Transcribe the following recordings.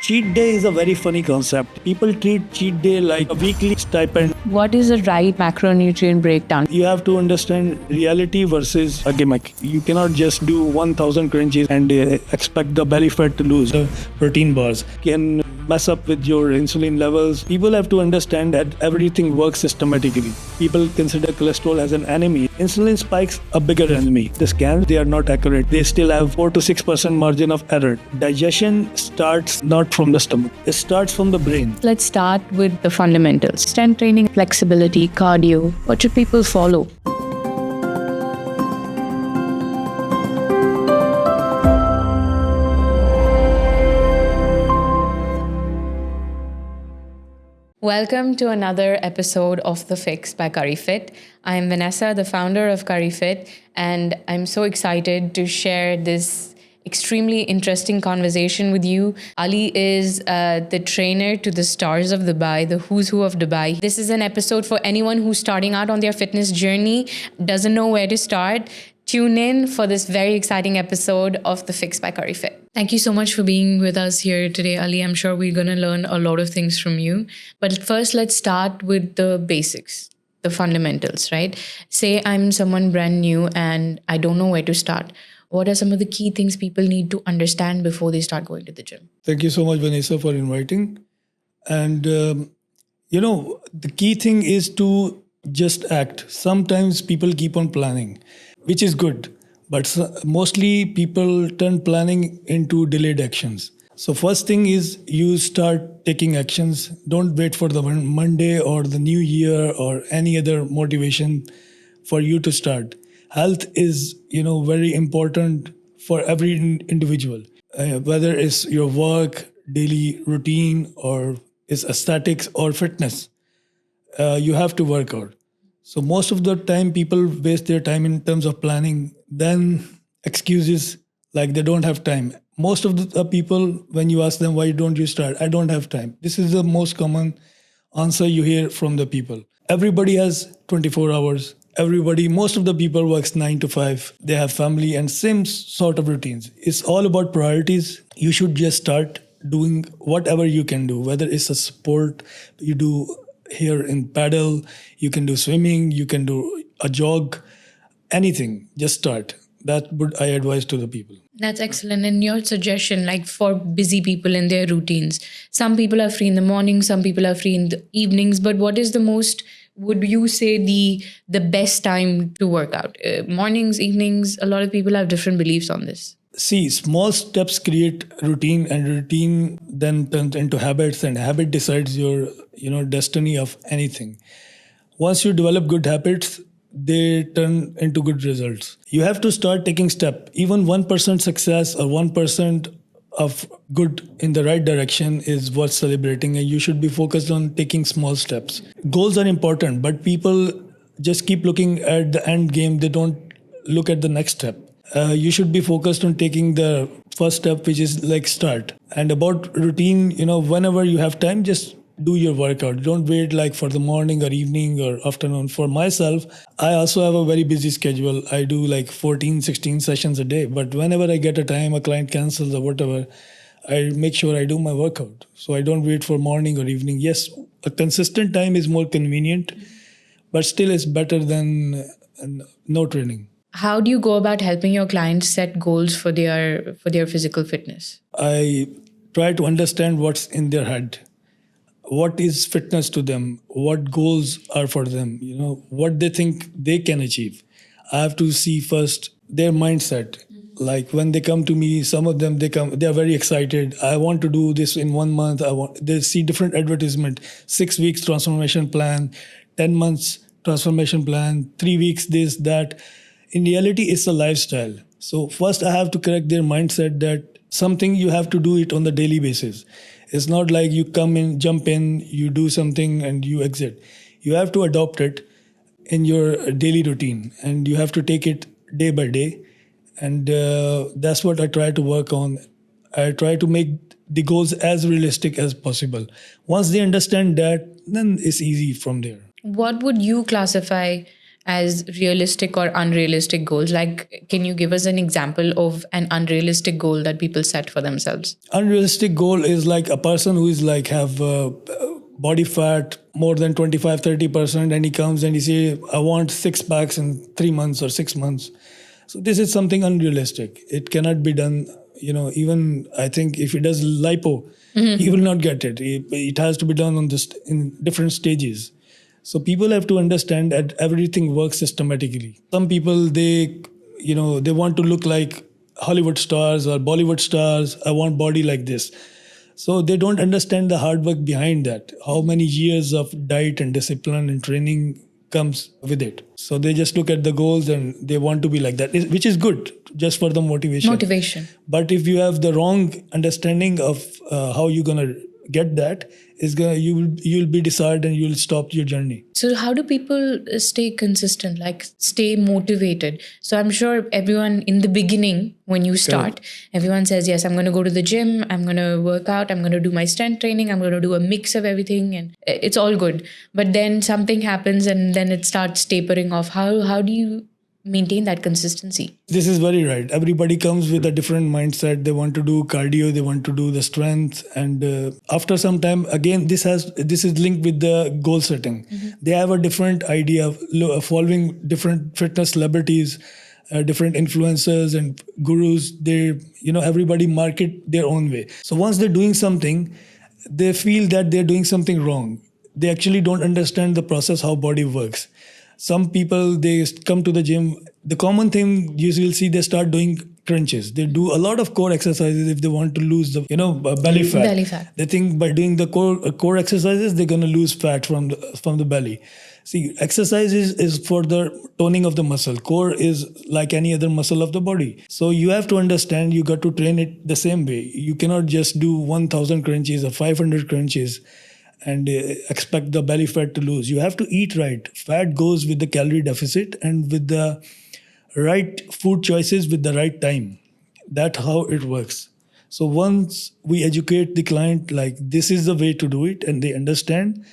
Cheat day is a very funny concept. People treat cheat day like a weekly stipend. What is the right macronutrient breakdown? You have to understand reality versus a gimmick. You cannot just do 1000 crunches and expect the belly fat to lose. The protein bars can mess up with your insulin levels. People have to understand that everything works systematically. People consider cholesterol as an enemy. Insulin spikes a bigger enemy. The scans, they are not accurate. They still have 4 to 6% margin of error. Digestion starts not from the stomach. It starts from the brain. Let's start with the fundamentals. Strength training, flexibility, cardio. What should people follow? Welcome to another episode of The Fix by CurryFit. I'm Vanessa, the founder of CurryFit, and I'm so excited to share this extremely interesting conversation with you. Ali is the trainer to the stars of Dubai, the who's who of Dubai. This is an episode for anyone who's starting out on their fitness journey, doesn't know where to start. Tune in for this very exciting episode of The Fix by CurryFit. Thank you so much for being with us here today, Ali. I'm sure we're going to learn a lot of things from you. But first, let's start with the basics, the fundamentals, right? Say I'm someone brand new and I don't know where to start. What are some of the key things people need to understand before they start going to the gym? Thank you so much, Vanessa, for inviting. And, the key thing is to just act. Sometimes people keep on planning, which is good. But mostly people turn planning into delayed actions. So first thing is you start taking actions. Don't wait for the Monday or the new year or any other motivation for you to start. Health is, very important for every individual, whether it's your work, daily routine, or it's aesthetics or fitness. You have to work out. So most of the time people waste their time in terms of planning, then excuses like they don't have time. Most of the people, when you ask them, why don't you start? I don't have time. This is the most common answer you hear from the people. Everybody has 24 hours. Most of the people works 9 to 5. They have family and same sort of routines. It's all about priorities. You should just start doing whatever you can do, whether it's a sport you do here in paddle, you can do swimming, you can do a jog, anything, just start. That would I advise to the people. That's excellent. And your suggestion, like for busy people in their routines, some people are free in the morning, some people are free in the evenings, but what is the most, would you say the best time to work out? Mornings, evenings, a lot of people have different beliefs on this. See, small steps create routine, and routine then turns into habits, and habit decides your, destiny of anything. Once you develop good habits, they turn into good results. You have to start taking steps. Even 1% success or 1% of good in the right direction is worth celebrating, and you should be focused on taking small steps. Goals are important, but people just keep looking at the end game. They don't look at the next step. You should be focused on taking the first step, which is like start. And about routine, whenever you have time, just do your workout. Don't wait like for the morning or evening or afternoon. For myself, I also have a very busy schedule. I do like 14, 16 sessions a day. But whenever I get a time, a client cancels or whatever, I make sure I do my workout. So I don't wait for morning or evening. Yes, a consistent time is more convenient, but still it's better than no training. How do you go about helping your clients set goals for their physical fitness? I try to understand what's in their head. What is fitness to them? What goals are for them? What they think they can achieve. I have to see first their mindset. Like when they come to me, some of them, they are very excited. I want to do this in 1 month. They see different advertisement, 6 weeks transformation plan, 10 months transformation plan, 3 weeks, this, that. In reality, it's a lifestyle. So first I have to correct their mindset that something you have to do it on the daily basis. It's not like you come in, jump in, you do something and you exit. You have to adopt it in your daily routine, and you have to take it day by day. And that's what I try to work on. I try to make the goals as realistic as possible. Once they understand that, then it's easy from there. What would you classify as realistic or unrealistic goals? Like, can you give us an example of an unrealistic goal that people set for themselves? Unrealistic goal is like a person who is like have body fat more than 25-30%, and he comes and he say, I want 6 packs in 3 months or 6 months. So this is something unrealistic. It cannot be done. Even I think if he does lipo, he will not get it. It has to be done on this in different stages. So people have to understand that everything works systematically. Some people, they want to look like Hollywood stars or Bollywood stars. I want body like this. So they don't understand the hard work behind that. How many years of diet and discipline and training comes with it. So they just look at the goals and they want to be like that, which is good just for the motivation. But if you have the wrong understanding of how you're gonna get that, you'll be disheartened and you'll stop your journey. So how do people stay consistent, like stay motivated? So I'm sure everyone in the beginning, when you start, everyone says, yes, I'm going to go to the gym, I'm going to work out, I'm going to do my strength training, I'm going to do a mix of everything, and it's all good. But then something happens and then it starts tapering off. How do you maintain that consistency? This is very right. Everybody comes with a different mindset. They want to do cardio, they want to do the strength, and after some time, again, this is linked with the goal setting. They have a different idea of following different fitness celebrities, different influencers and gurus. Everybody market their own way. So once they're doing something, they feel that they're doing something wrong. They actually don't understand the process, how body works. Some people, they come to the gym. The common thing you will see, they start doing crunches. They do a lot of core exercises if they want to lose the belly fat. They think by doing the core exercises, they're going to lose fat from the belly. See, exercise is for the toning of the muscle. Core is like any other muscle of the body. So you have to understand, you got to train it the same way. You cannot just do 1,000 crunches or 500 crunches and expect the belly fat to lose. You have to eat right. Fat goes with the calorie deficit and with the right food choices with the right time. That's how it works. So once we educate the client, like this is the way to do it, and they understand,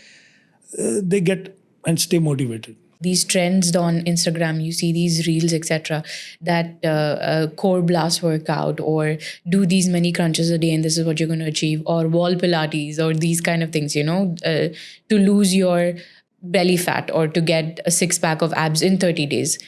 they get and stay motivated. These trends on Instagram, you see these reels, etc., that core blast workout or do these many crunches a day and this is what you're going to achieve, or wall Pilates or these kind of things, to lose your belly fat or to get a 6-pack of abs in 30 days.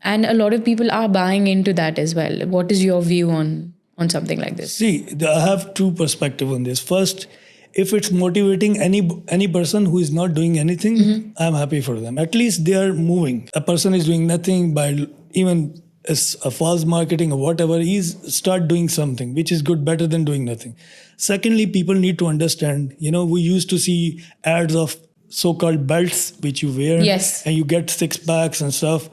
And a lot of people are buying into that as well. What is your view on something like this? See, I have two perspectives on this. First, if it's motivating any person who is not doing anything, I'm happy for them. At least they are moving. A person is doing nothing by even a false marketing or whatever, start doing something, which is good, better than doing nothing. Secondly, people need to understand, we used to see ads of so-called belts, which you wear, and you get 6 packs and stuff.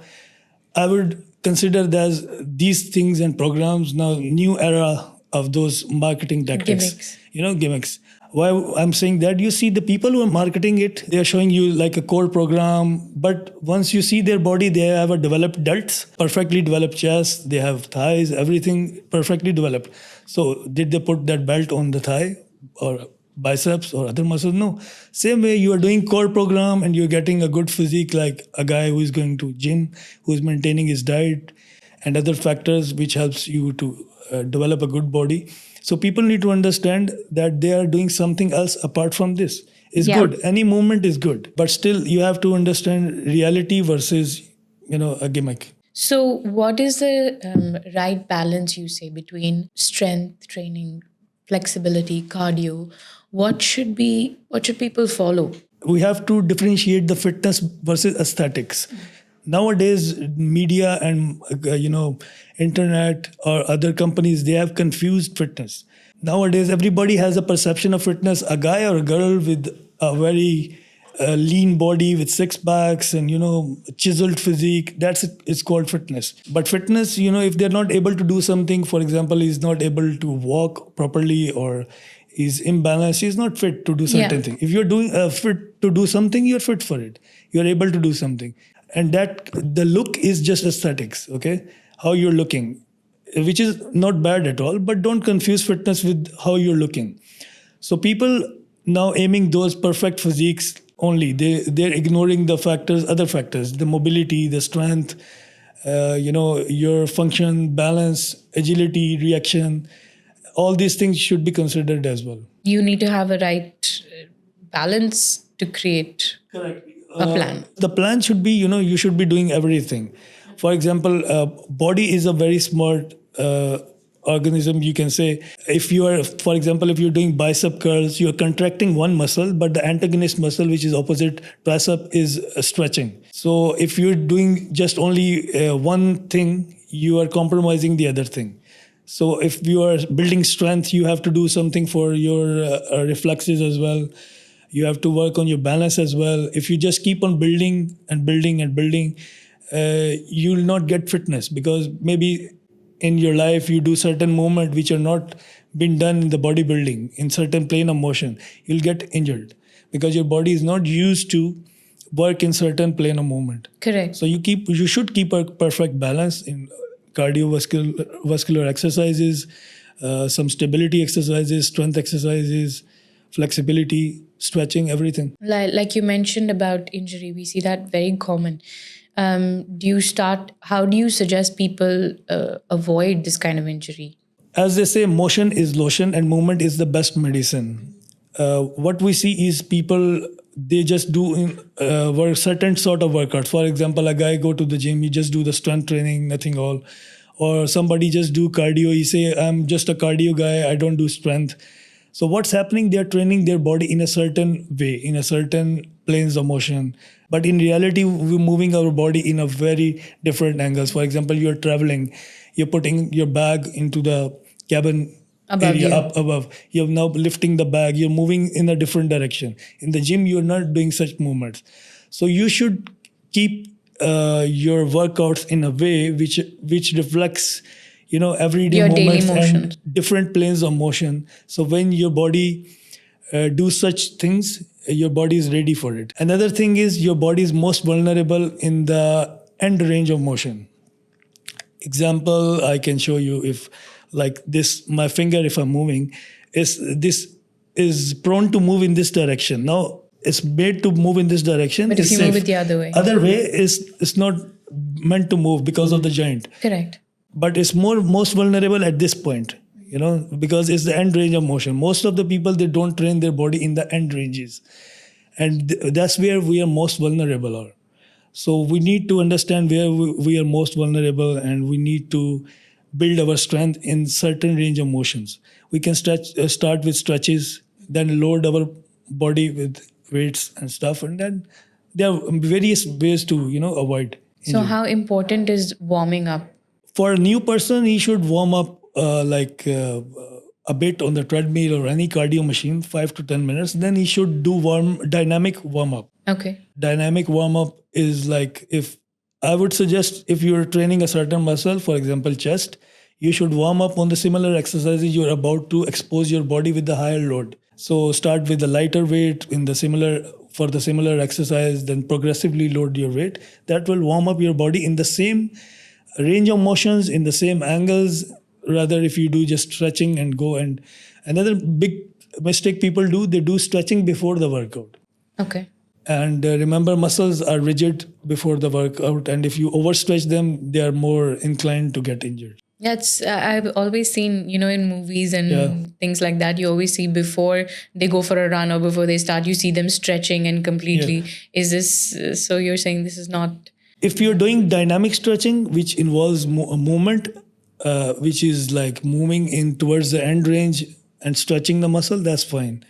I would consider that these things and programs now new era of those marketing tactics, gimmicks. Why I'm saying that, you see the people who are marketing it, they are showing you like a core program, but once you see their body, they have a developed delts, perfectly developed chest, they have thighs, everything perfectly developed. So did they put that belt on the thigh or biceps or other muscles? No. Same way you are doing core program and you're getting a good physique, like a guy who is going to gym, who is maintaining his diet and other factors which helps you to develop a good body. So people need to understand that they are doing something else apart from this. It's good. Any movement is good. But still, you have to understand reality versus, a gimmick. So what is the right balance, you say, between strength training, flexibility, cardio? What should people follow? We have to differentiate the fitness versus aesthetics. Nowadays, media and internet or other companies, they have confused fitness. Nowadays, everybody has a perception of fitness. A guy or a girl with a very lean body with 6 packs and chiseled physique, it's called fitness. But fitness, if they're not able to do something, for example, he's not able to walk properly or he's imbalanced, he's not fit to do certain thing. If you're doing fit to do something, you're fit for it. You're able to do something. And that the look is just aesthetics, okay? How you're looking, which is not bad at all, but don't confuse fitness with how you're looking. So people now aiming those perfect physiques only. They're ignoring the factors, other factors, the mobility, the strength, your function, balance, agility, reaction. All these things should be considered as well. You need to have a right balance to create Correct. a plan. The plan should be, you should be doing everything. For example, body is a very smart organism, you can say. If you are, for example, if you're doing bicep curls, you're contracting one muscle, but the antagonist muscle, which is opposite tricep, is stretching. So if you're doing just only one thing, you are compromising the other thing. So if you are building strength, you have to do something for your reflexes as well. You have to work on your balance as well. If you just keep on building and building and building, you will not get fitness, because maybe in your life you do certain movements which are not been done in the bodybuilding, in certain plane of motion. You'll get injured because your body is not used to work in certain plane of movement. Correct. So you should keep a perfect balance in cardiovascular exercises, some stability exercises, strength exercises, flexibility, stretching, everything. Like you mentioned about injury, we see that very common. How do you suggest people avoid this kind of injury? As they say, motion is lotion and movement is the best medicine. What we see is people, they just do certain sort of workouts. For example, a guy go to the gym, he just do the strength training, nothing all. Or somebody just do cardio, he say, I'm just a cardio guy, I don't do strength. So what's happening? They're training their body in a certain way, in a certain planes of motion. But in reality, we're moving our body in a very different angles. For example, you're traveling, you're putting your bag into the cabin Above area you. up above. You're now lifting the bag, you're moving in a different direction. In the gym, you're not doing such movements. So you should keep your workouts in a way which reflects everyday Your daily movements motions. and different planes of motion. So when your body do such things, your body is ready for it. Another thing is your body is most vulnerable in the end range of motion. Example, I can show you. If like this, my finger, if I'm moving, this is prone to move in this direction. Now it's made to move in this direction. But if it's you safe. move it the other way. Other way is it's not meant to move because of the joint. Correct. But it's most vulnerable at this point, because it's the end range of motion. Most of the people, they don't train their body in the end ranges, and that's where we are most vulnerable are. So we need to understand where we are most vulnerable, and we need to build our strength in certain range of motions. We can start with stretches, then load our body with weights and stuff, and then there are various ways to avoid So injury. how important is warming up? For a new person, he should warm up a bit on the treadmill or any cardio machine, 5 to 10 minutes. Then he should do dynamic warm up. Okay. Dynamic warm up is like, if I would suggest, if you're training a certain muscle, for example, chest, you should warm up on the similar exercises you're about to expose your body with the higher load. So start with the lighter weight for the similar exercise, then progressively load your weight. That will warm up your body in the same range of motions, in the same angles. Rather, if you do just stretching and go. And another big mistake people do, they do stretching before the workout. Okay. And remember, muscles are rigid before the workout, and if you overstretch them, they are more inclined to get injured. That's I've always seen, in movies and Yeah. things like that, you always see before they go for a run or before they start, you see them stretching and completely. Is this, so you're saying this is not... If you're doing dynamic stretching, which involves a movement, which is like moving in towards the end range and stretching the muscle, that's fine.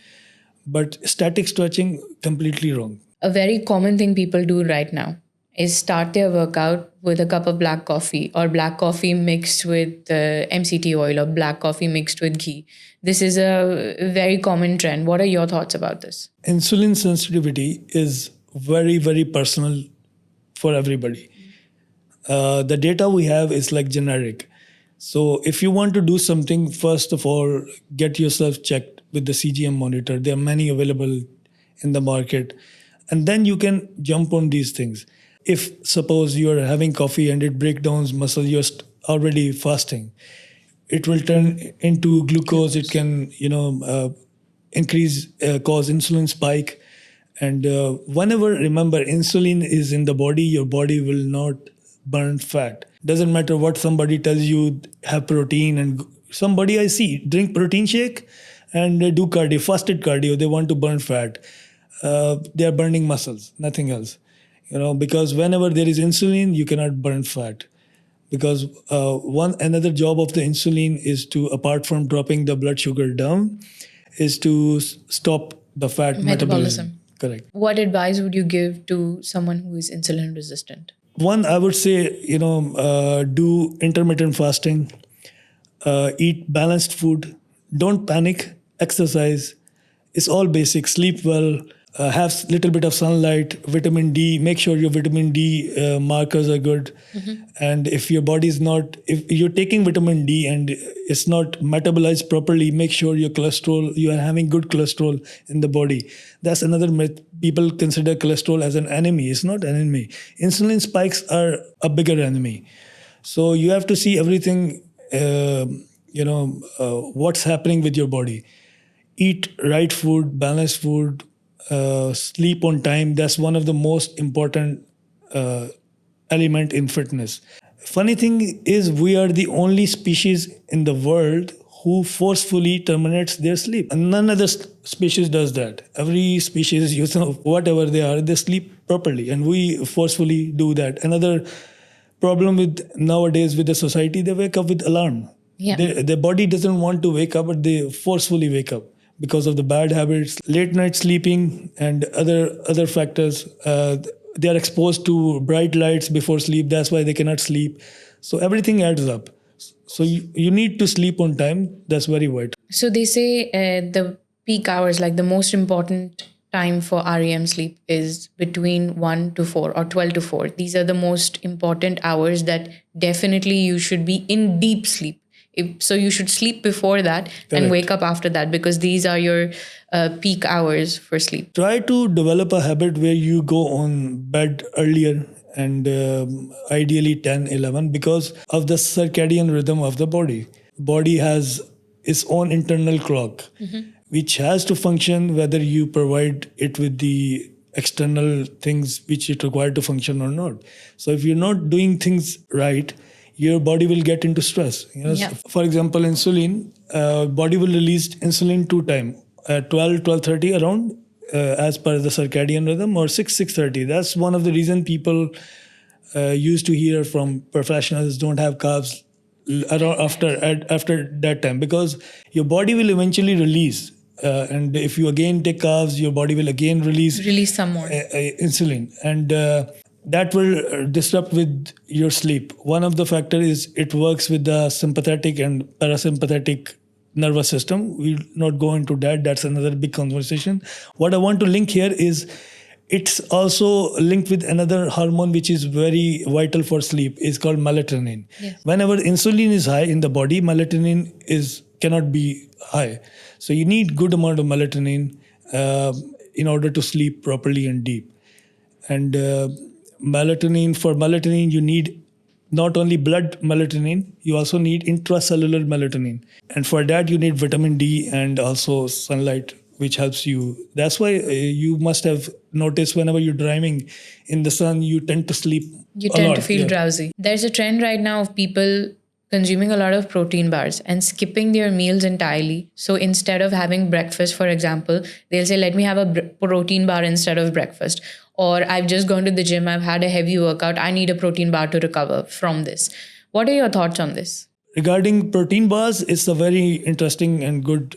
But static stretching, completely wrong. A very common thing people do right now is start their workout with a cup of black coffee, or black coffee mixed with MCT oil, or black coffee mixed with ghee. This is a very common trend. What are your thoughts about this? Insulin sensitivity is very, very personal for everybody. The data we have is like generic. So if you want to do something, first of all, get yourself checked with the CGM monitor. There are many available in the market. And then you can jump on these things. If suppose you're having coffee and it breaks down muscle, you're already fasting, it will turn into glucose. It can, increase, cause insulin spike. And whenever, remember, insulin is in the body, your body will not burn fat. Doesn't matter what somebody tells you, have protein. And somebody I see drink protein shake and do cardio, fasted cardio. They want to burn fat. They are burning muscles, nothing else. Because whenever there is insulin, you cannot burn fat. Because one another job of the insulin is to, apart from dropping the blood sugar down, is to stop the fat metabolism. Correct. What advice would you give to someone who is insulin resistant? One, I would say, do intermittent fasting, eat balanced food, don't panic, exercise. It's all basic. Sleep well, have little bit of sunlight, vitamin D. Make sure your vitamin D markers are good. And if your body is not, if you're taking vitamin D and it's not metabolized properly, make sure your cholesterol, you are having good cholesterol in the body. That's another myth. People consider cholesterol as an enemy. It's not an enemy. Insulin spikes are a bigger enemy. So you have to see everything, what's happening with your body. Eat right food, balanced food, sleep on time. That's one of the most important element in fitness. Funny thing is, we are the only species in the world who forcefully terminates their sleep. And none other species does that. Every species, whatever they are, they sleep properly. And we forcefully do that. Another problem with nowadays with the society, they wake up with alarm. Yeah. Their body doesn't want to wake up, but they forcefully wake up because of the bad habits, late night sleeping, and other factors. They are exposed to bright lights before sleep. That's why they cannot sleep. So everything adds up. So you need to sleep on time. That's very vital. So they say the peak hours, like the most important time for REM sleep is between 1 to 4 or 12 to 4. These are the most important hours that definitely you should be in deep sleep. So you should sleep before that. Correct. And wake up after that, because these are your peak hours for sleep. Try to develop a habit where you go on bed earlier, and ideally 10, 11, because of the circadian rhythm of the body. Body has its own internal clock, which has to function whether you provide it with the external things which it required to function or not. So if you're not doing things right, your body will get into stress. Yeah. For example, insulin, body will release insulin 2 times, 12:30 around, as per the circadian rhythm, or 6:30. That's one of the reason people used to hear from professionals don't have carbs around after that time, because your body will eventually release. And if you again take carbs, your body will again release some more insulin, and that will disrupt with your sleep. One of the factors is it works with the sympathetic and parasympathetic nervous system. We'll not go into that. That's another big conversation. What I want to link here is it's also linked with another hormone which is very vital for sleep. It's called melatonin. Yes. Whenever insulin is high in the body, melatonin cannot be high. So you need good amount of melatonin in order to sleep properly and deep. And melatonin, you need not only blood melatonin, you also need intracellular melatonin. And for that, you need vitamin D and also sunlight, which helps you. That's why you must have noticed whenever you're driving in the sun, you tend to sleep. You tend to feel drowsy. There's a trend right now of people consuming a lot of protein bars and skipping their meals entirely. So instead of having breakfast, for example, they'll say, let me have a protein bar instead of breakfast. Or I've just gone to the gym, I've had a heavy workout, I need a protein bar to recover from this. What are your thoughts on this? Regarding protein bars, it's a very interesting and good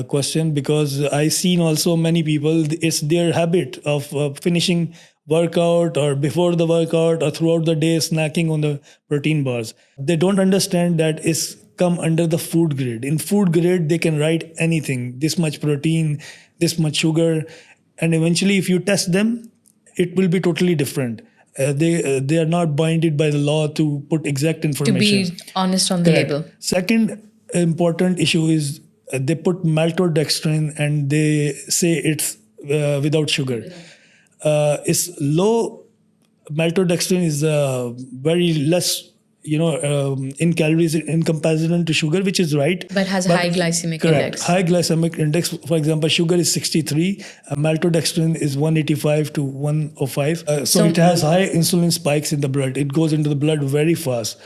question, because I've seen also many people, it's their habit of finishing workout or before the workout or throughout the day snacking on the protein bars. They don't understand that it's come under the food grade. In food grade, they can write anything, this much protein, this much sugar, and eventually if you test them, it will be totally different. They are not binded by the law to put exact information. To be honest on the label. Second important issue is they put maltodextrin and they say it's without sugar. It's low. Maltodextrin is very less in calories in comparison to sugar, which is right. But has high glycemic Correct. index. High glycemic index. For example, sugar is 63, maltodextrin is 185 to 105. So it has high insulin spikes in the blood. It goes into the blood very fast.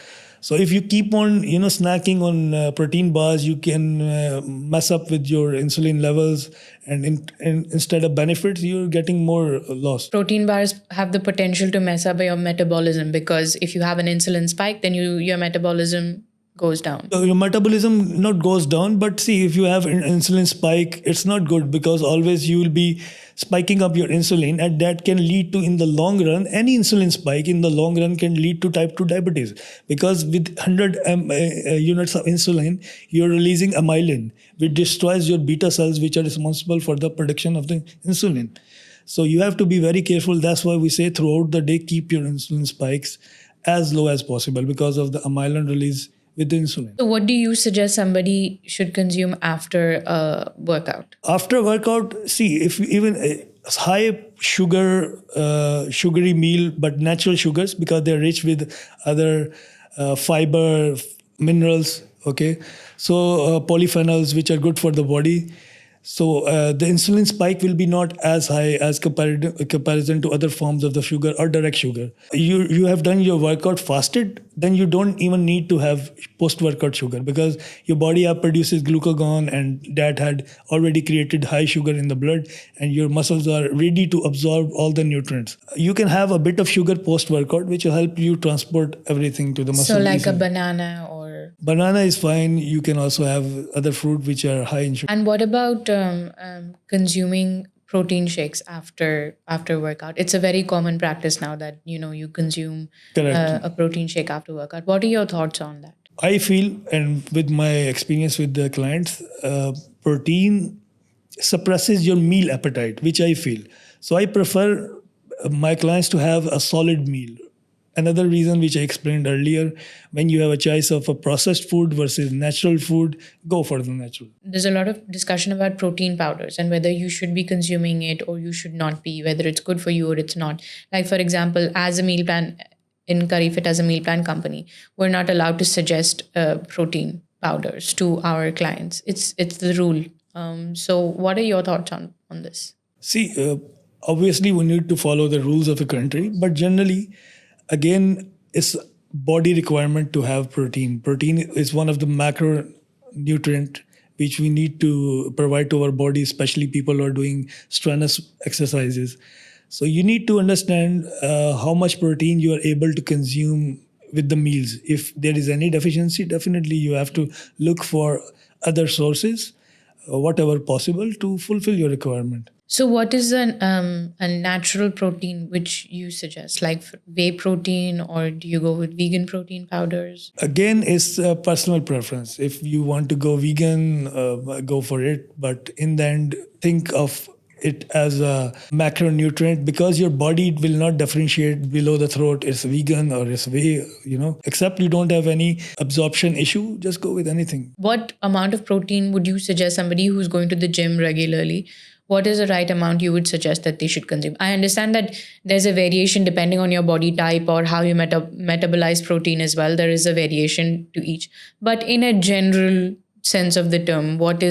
So if you keep on, snacking on protein bars, you can mess up with your insulin levels, and instead of benefits, you're getting more loss. Protein bars have the potential to mess up your metabolism, because if you have an insulin spike, then your metabolism goes down. So your metabolism not goes down, but see, if you have an insulin spike, it's not good, because always you will be spiking up your insulin, and that can lead to, in the long run, any insulin spike in the long run can lead to type 2 diabetes, because with 100 units of insulin, you're releasing amylin, which destroys your beta cells, which are responsible for the production of the insulin. So you have to be very careful. That's why we say throughout the day, keep your insulin spikes as low as possible because of the amylin release with the insulin. So what do you suggest somebody should consume after a workout? After workout, see, if even a high sugar, sugary meal, but natural sugars, because they're rich with other fiber, minerals, okay? So polyphenols, which are good for the body. So the insulin spike will be not as high as comparison to other forms of the sugar or direct sugar. You have done your workout fasted, then you don't even need to have post-workout sugar, because your body produces glucagon, and that had already created high sugar in the blood, and your muscles are ready to absorb all the nutrients. You can have a bit of sugar post-workout, which will help you transport everything to the muscle. So like easily. a banana or... Banana is fine. You can also have other fruit which are high in sugar. And what about consuming protein shakes after workout? It's a very common practice now that you consume a protein shake after workout. What are your thoughts on that? I feel, and with my experience with the clients, protein suppresses your meal appetite, which I feel. So I prefer my clients to have a solid meal. Another reason which I explained earlier, when you have a choice of a processed food versus natural food, go for the natural. There's a lot of discussion about protein powders and whether you should be consuming it or you should not be, whether it's good for you or it's not. Like, for example, as a meal plan, in CurryFit, as a meal plan company, we're not allowed to suggest protein powders to our clients. It's the rule. So what are your thoughts on this? See, obviously we need to follow the rules of the country, but generally, again, it's body requirement to have protein. Protein is one of the macronutrient which we need to provide to our body, especially people who are doing strenuous exercises. So you need to understand how much protein you are able to consume with the meals. If there is any deficiency, definitely you have to look for other sources, whatever possible, to fulfill your requirement. So what is a natural protein which you suggest, like whey protein, or do you go with vegan protein powders? Again, it's a personal preference. If you want to go vegan, go for it. But in the end, think of it as a macronutrient, because your body will not differentiate below the throat. It's vegan or it's whey, except you don't have any absorption issue, just go with anything. What amount of protein would you suggest somebody who's going to the gym regularly? What is the right amount you would suggest that they should consume? I understand that there's a variation depending on your body type or how you metabolize protein as well. There is a variation to each. But in a general sense of the term, what do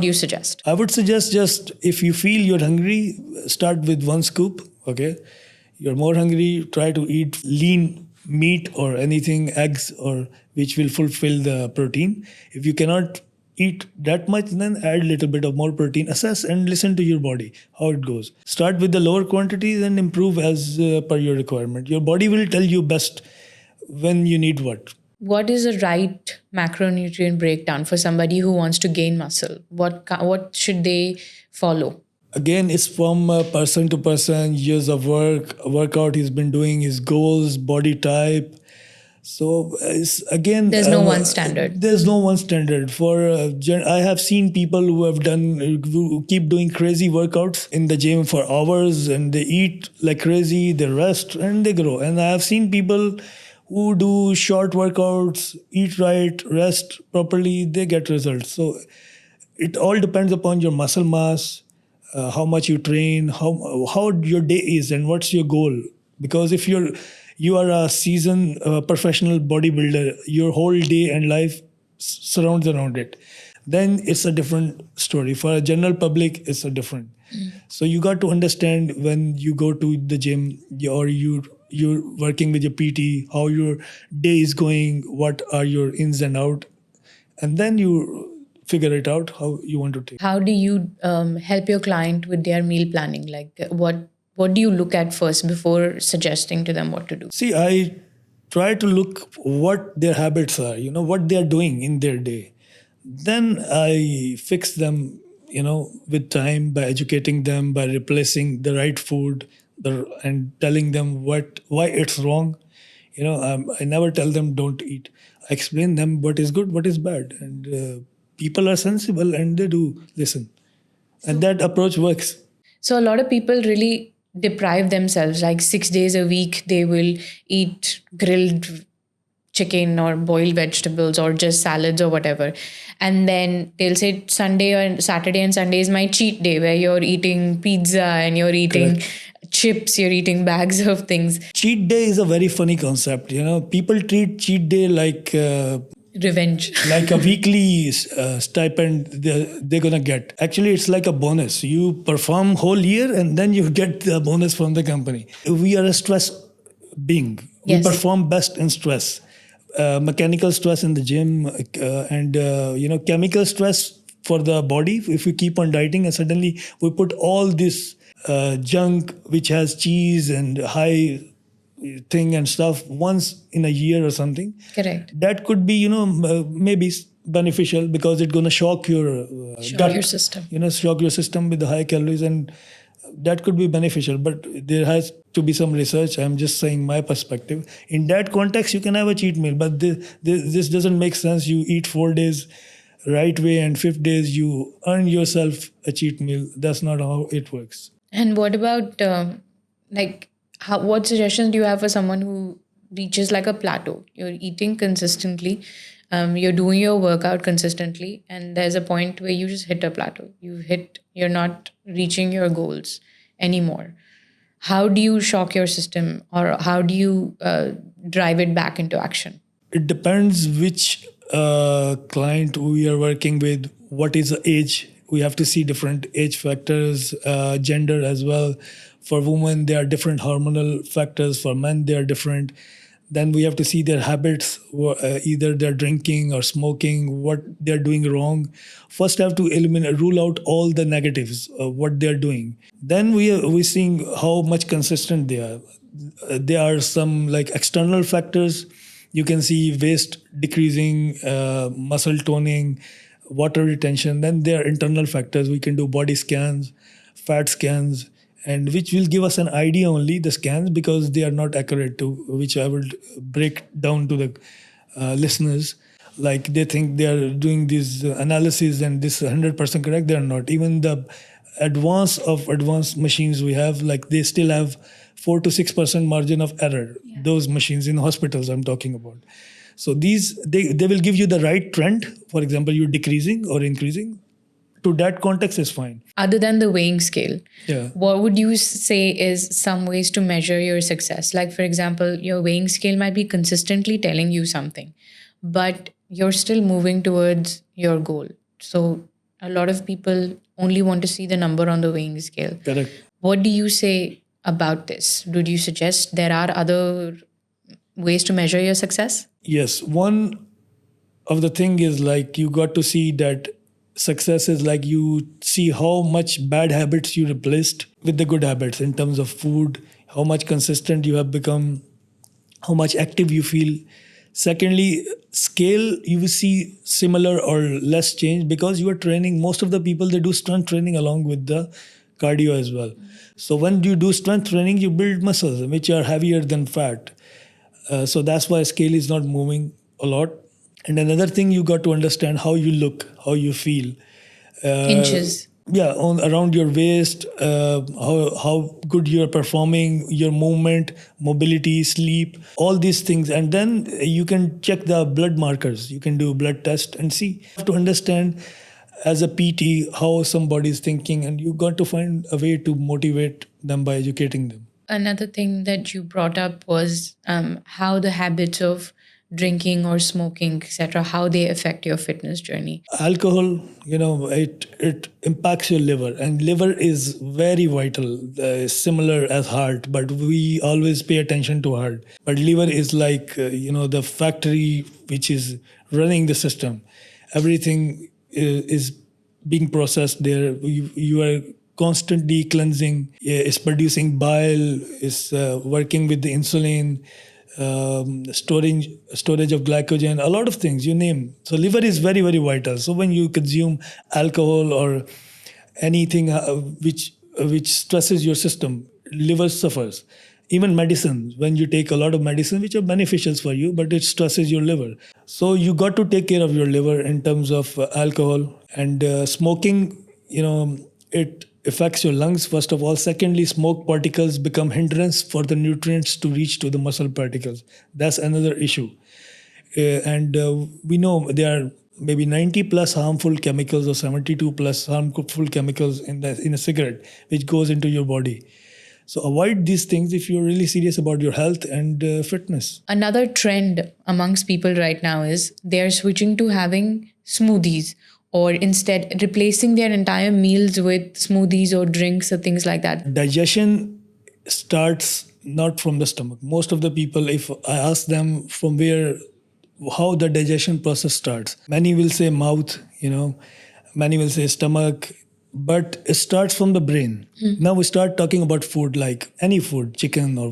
you suggest? I would suggest, just if you feel you're hungry, start with 1 scoop, okay? You're more hungry, try to eat lean meat or anything, eggs, or which will fulfill the protein. If you cannot eat that much, then add a little bit of more protein. Assess and listen to your body, how it goes. Start with the lower quantities and improve as per your requirement. Your body will tell you best when you need what. What is the right macronutrient breakdown for somebody who wants to gain muscle? What should they follow? Again, it's from person to person, years of workout he's been doing, his goals, body type. So there's no one standard. There's no one standard. I have seen people who keep doing crazy workouts in the gym for hours, and they eat like crazy, they rest and they grow. And I have seen people who do short workouts, eat right, rest properly, they get results. So it all depends upon your muscle mass, how much you train, how your day is, and what's your goal. Because if your you are a seasoned professional bodybuilder, your whole day and life surrounds around it, then it's a different story. For a general public, it's a different. So you got to understand when you go to the gym or you're working with your PT, how your day is going, what are your ins and out, and then you figure it out how you want to take. How do you help your client with their meal planning? Like what do you look at first before suggesting to them what to do? See, I try to look what their habits are, what they are doing in their day. Then I fix them, with time by educating them, by replacing the right food, and telling them why it's wrong. I never tell them don't eat. I explain them what is good, what is bad, and people are sensible and they do listen, and that approach works. So a lot of people really deprive themselves, like 6 days a week they will eat grilled chicken or boiled vegetables or just salads or whatever, and then they'll say Sunday or Saturday and Sunday is my cheat day, where you're eating pizza and you're eating chips, you're eating bags of things. Cheat day is a very funny concept. People treat cheat day like Revenge. like a weekly stipend they're gonna get. Actually, it's like a bonus. You perform whole year and then you get the bonus from the company. We are a stress being. Yes. We perform best in stress. Mechanical stress in the gym and chemical stress for the body. If we keep on dieting and suddenly we put all this junk which has cheese and high thing and stuff once in a year or something, Correct. that could be maybe beneficial because it's going to shock your gut, Your system. shock your system with the high calories, and that could be beneficial. But there has to be some research. I'm just saying my perspective. In that context, you can have a cheat meal, but this doesn't make sense. You eat 4 days right way and 5th days you earn yourself a cheat meal. That's not how it works. And what about what suggestions do you have for someone who reaches like a plateau? You're eating consistently, you're doing your workout consistently, and there's a point where you just hit a plateau. You're not reaching your goals anymore. How do you shock your system, or how do you drive it back into action? It depends which client we are working with, what is the age. We have to see different age factors, gender as well. For women, there are different hormonal factors. For men, they are different. Then we have to see their habits, either they're drinking or smoking, what they're doing wrong. First, I have to rule out all the negatives of what they're doing. Then we're seeing how much consistent they are. There are some like external factors. You can see waist decreasing, muscle toning, water retention. Then there are internal factors. We can do body scans, fat scans, and which will give us an idea only, the scans, because they are not accurate, to which I will break down to the listeners. Like they think they are doing this analysis and this 100% correct. They are not. Even the advanced machines we have, like they still have 4 to 6% margin of error. Yeah. Those machines in hospitals I'm talking about. So these they will give you the right trend. For example, you're decreasing or increasing. To that context is fine. Other than the weighing scale, yeah, what would you say is some ways to measure your success? Like, for example, your weighing scale might be consistently telling you something, but you're still moving towards your goal. So a lot of people only want to see the number on the weighing scale. Correct. What do you say about this? Would you suggest there are other ways to measure your success? Yes. One of the thing is like you got to see that success is like you see how much bad habits you replaced with the good habits in terms of food, how much consistent you have become, how much active you feel. Secondly, scale, you will see similar or less change because you are training. Most of the people, they do strength training along with the cardio as well. So when you do strength training, you build muscles which are heavier than fat. So that's why scale is not moving a lot. And another thing, you got to understand how you look, how you feel. Inches. Yeah, around your waist, how good you're performing, your movement, mobility, sleep, all these things. And then you can check the blood markers. You can do a blood test and see. You have to understand as a PT how somebody is thinking, and you got to find a way to motivate them by educating them. another thing that you brought up was how the habits of drinking or smoking, etc., how they affect your fitness journey. Alcohol, it impacts your liver, and liver is very vital, similar as heart, but we always pay attention to heart. But liver is like the factory which is running the system. Everything is being processed there. You are constantly cleansing, is producing bile, is working with the insulin, storage of glycogen, a lot of things, you name. So liver is very, very vital. So when you consume alcohol or anything which stresses your system, liver suffers. Even medicine, when you take a lot of medicine which are beneficial for you, but it stresses your liver. So you got to take care of your liver in terms of alcohol. And smoking, it affects your lungs, first of all. Secondly, smoke particles become hindrance for the nutrients to reach to the muscle particles. That's another issue. And we know there are maybe 90 plus harmful chemicals or 72 plus harmful chemicals in a cigarette, which goes into your body. So avoid these things if you're really serious about your health and fitness. Another trend amongst people right now is they're switching to having smoothies, or instead replacing their entire meals with smoothies or drinks or things like that. Digestion starts not from the stomach. Most of the people, if I ask them from how the digestion process starts, many will say mouth, many will say stomach, but it starts from the brain. Now we start talking about food, like any food, chicken or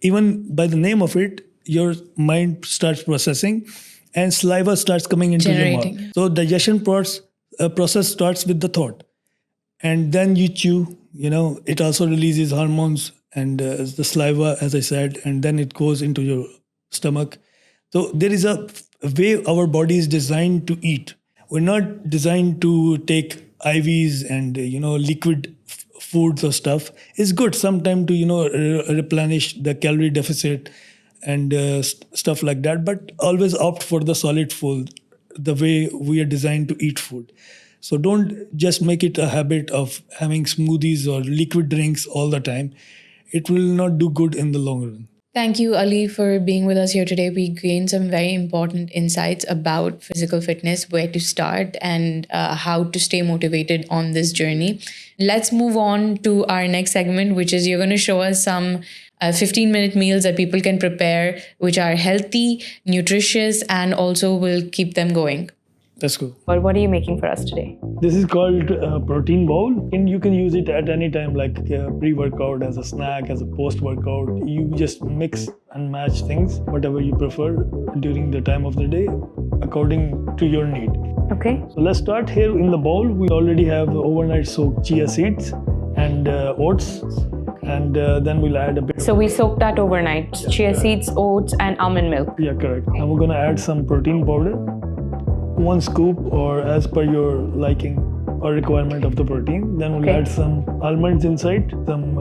even by the name of it, your mind starts processing and saliva starts coming into your mouth. So digestion process starts with the thought. And then you chew, it also releases hormones and the saliva, as I said, and then it goes into your stomach. So there is a way our body is designed to eat. We're not designed to take IVs and, liquid foods or stuff. It's good sometimes to, replenish the calorie deficit and stuff like that, but always opt for the solid food, the way we are designed to eat food. So don't just make it a habit of having smoothies or liquid drinks all the time. It will not do good in the long run. Thank you, Ali, for being with us here today. We gained some very important insights about physical fitness, where to start, and how to stay motivated on this journey. Let's move on to our next segment, which is you're going to show us some 15-minute meals that people can prepare, which are healthy, nutritious, and also will keep them going. Let's go. But what are you making for us today? This is called a protein bowl, and you can use it at any time, like pre-workout, as a snack, as a post-workout. You just mix and match things, whatever you prefer during the time of the day, according to your need. Okay. So let's start here in the bowl. We already have overnight soaked chia seeds and oats, and then we'll add a bit. So we soak that overnight, chia seeds, oats, and almond milk. Yeah, correct. Now we're gonna add some protein powder. 1 scoop, or as per your liking or requirement of the protein. Then we'll add some almonds inside, some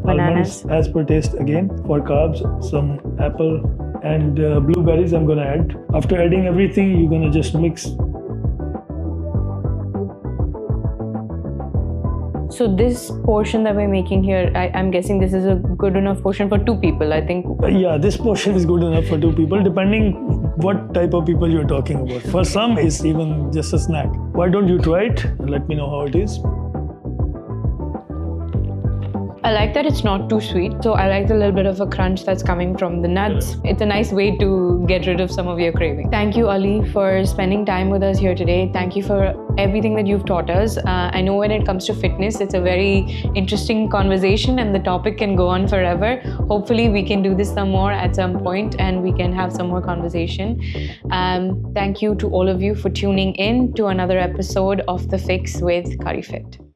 almonds as per taste again. For carbs, some apple and blueberries I'm gonna add. After adding everything, you're gonna just mix. So this portion that we're making here, I'm guessing this is a good enough portion for 2 people, I think. Yeah, this portion is good enough for 2 people, depending what type of people you're talking about. For some, it's even just a snack. Why don't you try it and let me know how it is? I like that it's not too sweet. So I like the little bit of a crunch that's coming from the nuts. It's a nice way to get rid of some of your craving. Thank you, Ali, for spending time with us here today. Thank you for everything that you've taught us. I know when it comes to fitness, it's a very interesting conversation and the topic can go on forever. Hopefully we can do this some more at some point and we can have some more conversation. Thank you to all of you for tuning in to another episode of The Fix with CurryFit.